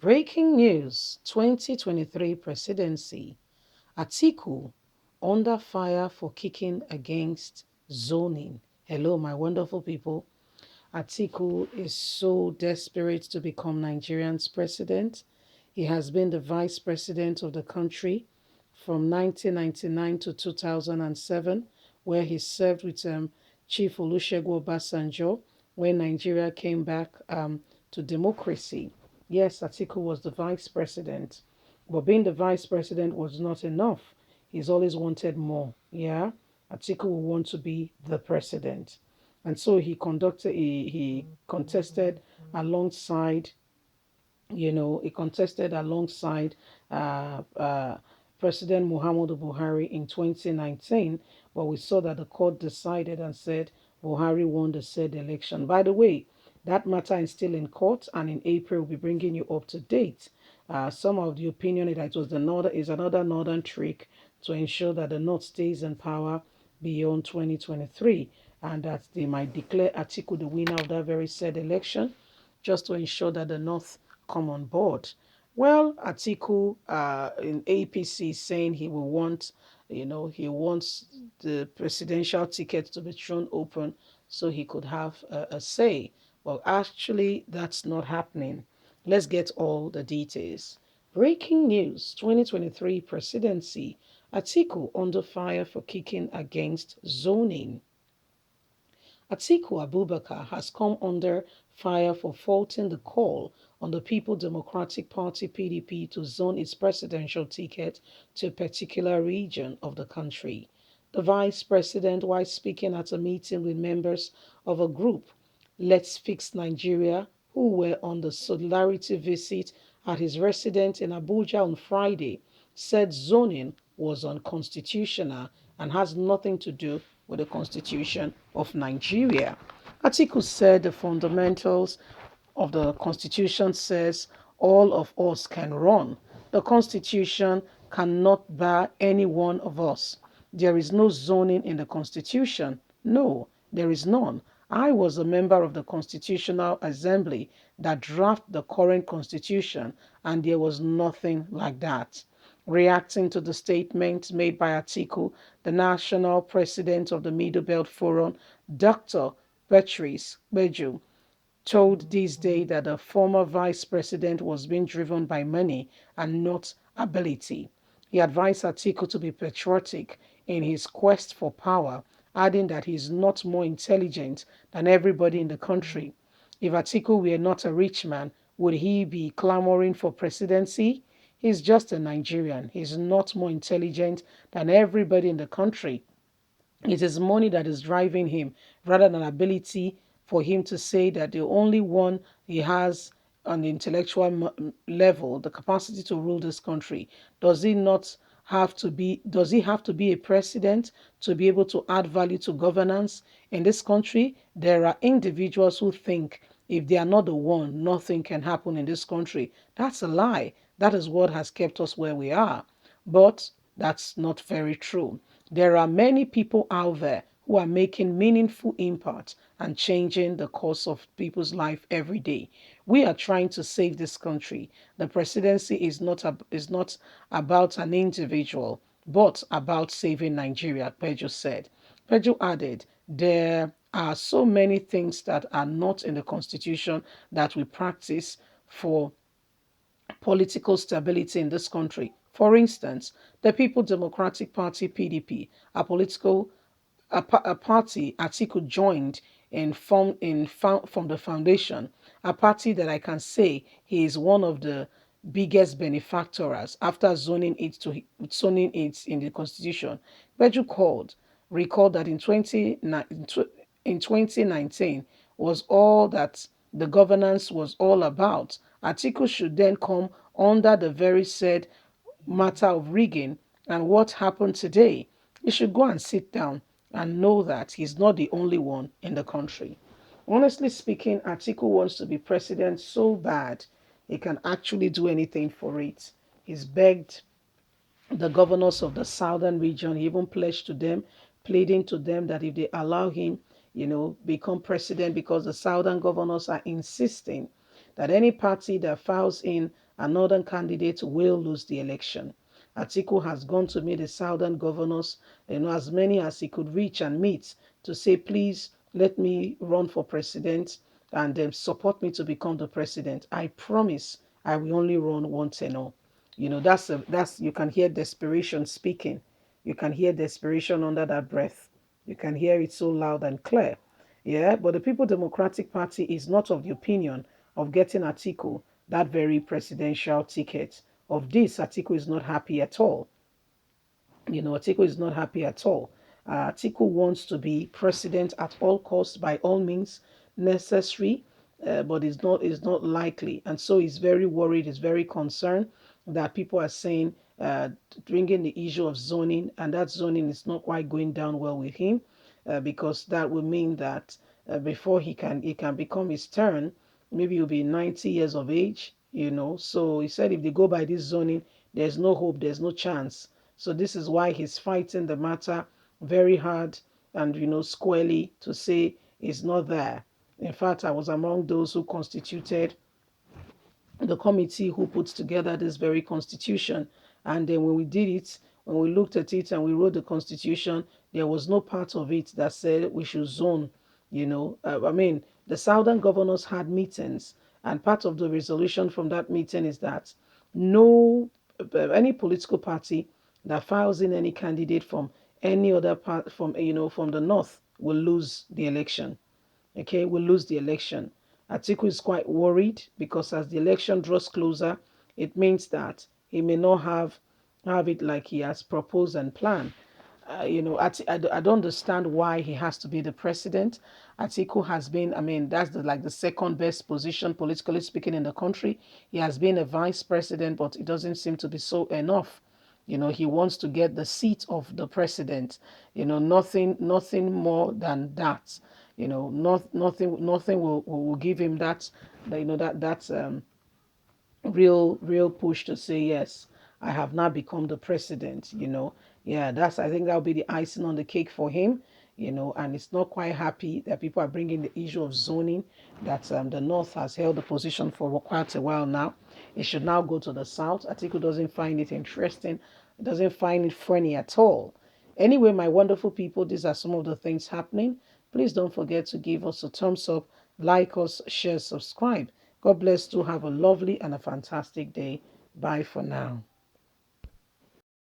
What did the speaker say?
Breaking news, 2023 presidency. ATIKU under fire for kicking against zoning. Hello, my wonderful people. ATIKU is so desperate to become Nigerian's president. He has been the vice president of the country from 1999 to 2007, where he served with Chief Olusegun Obasanjo when Nigeria came back to democracy. Yes, Atiku was the vice president, but being the vice president was not enough. He's always wanted more. Yeah, Atiku will want to be the president, and so he contested alongside he contested alongside uh, uh, President Muhammadu Buhari in 2019, but we saw that the court decided and said Buhari won the said election. By the way, that matter is still in court, and in April we'll be bringing you up to date. Some of the opinion that it was another northern trick to ensure that the North stays in power beyond 2023, and that they might declare Atiku the winner of that very said election, just to ensure that the North come on board. Well, Atiku in APC is saying he will want, he wants the presidential ticket to be thrown open so he could have a say. Well, actually, that's not happening. Let's get all the details. Breaking news, 2023 presidency. Atiku under fire for kicking against zoning. Atiku Abubakar has come under fire for faulting the call on the People Democratic Party (PDP) to zone its presidential ticket to a particular region of the country. The vice president, while speaking at a meeting with members of a group, Let's Fix Nigeria, who were on the solidarity visit at his residence in Abuja on Friday, said zoning was unconstitutional and has nothing to do with the Constitution of Nigeria. Atiku said the fundamentals of the Constitution says all of us can run. The Constitution cannot bar any one of us. There is no zoning in the Constitution. No, there is none. I was a member of the Constitutional Assembly that drafted the current Constitution, and there was nothing like that. Reacting to the statement made by Atiku, the national president of the Middle Belt Forum, Dr. Beatrice Beju, told this day that the former vice president was being driven by money and not ability. He advised Atiku to be patriotic in his quest for power, adding that he is not more intelligent than everybody in the country. If Atiku were not a rich man, would he be clamoring for presidency? He's just a Nigerian. He's not more intelligent than everybody in the country. It is money that is driving him rather than ability for him to say that the only one he has on the intellectual level, the capacity to rule this country. Does he not does he have to be a president to be able to add value to governance in this country? There are individuals who think if they are not the one, nothing can happen in this country. That's a lie. That is what has kept us where we are. But that's not very true. There are many people out there who are making meaningful impact and changing the course of people's life every day. We are trying to save this country. The presidency is not about an individual, but about saving Nigeria, Pedro said. Pedro added, there are so many things that are not in the constitution that we practice for political stability in this country. For instance, the People Democratic Party (PDP), a party Atiku joined from the foundation, a party that I can say he is one of the biggest benefactors after zoning it in the constitution. Beju recalled that in 2019 was all that the governance was all about. Atiku should then come under the very said matter of rigging and what happened today. He should go and sit down and know that he's not the only one in the country. Honestly speaking, Atiku wants to be president so bad he can actually do anything for it. He's begged the governors of the southern region, he even pledged to them, pleading to them that if they allow him, become president because the southern governors are insisting. that any party that files in a northern candidate will lose the election. Atiku has gone to meet the southern governors, as many as he could reach and meet, to say, please let me run for president and support me to become the president. I promise I will only run one tenure. That's you can hear desperation speaking. You can hear desperation under that breath. You can hear it so loud and clear. Yeah, but the People Democratic Party is not of the opinion of getting Atiku that very presidential ticket. Of this, Atiku is not happy at all. Atiku is not happy at all. Atiku wants to be president at all costs, by all means necessary, but it's not likely, and so he's very worried. He's very concerned that people are saying, bringing the issue of zoning, and that zoning is not quite going down well with him, because that would mean that before he can become his turn, maybe he'll be 90 years of age. So he said if they go by this zoning, there's no hope, there's no chance. So this is why he's fighting the matter very hard and squarely to say it's not there. In fact, I was among those who constituted the committee who puts together this very constitution. And then when we did it, when we looked at it and we wrote the constitution, there was no part of it that said we should zone. The southern governors had meetings, and part of the resolution from that meeting is that no any political party that files in any candidate from any other part from the north will lose the election. Okay, will lose the election. Atiku is quite worried because as the election draws closer, it means that he may not have it like he has proposed and planned. I don't understand why he has to be the president. Atiku has been, that's the second best position, politically speaking, in the country. He has been a vice president, but it doesn't seem to be so enough. He wants to get the seat of the president. Nothing more than that. Nothing will give him that, real push to say yes, I have now become the president. Yeah, I think that'll be the icing on the cake for him. And it's not quite happy that people are bringing the issue of zoning, that the north has held the position for quite a while now. It should now go to the south. Atiku doesn't find it interesting, doesn't find it funny at all. Anyway, my wonderful people, these are some of the things happening. Please don't forget to give us a thumbs up, like us, share, subscribe. God bless you. Have a lovely and a fantastic day. Bye for now.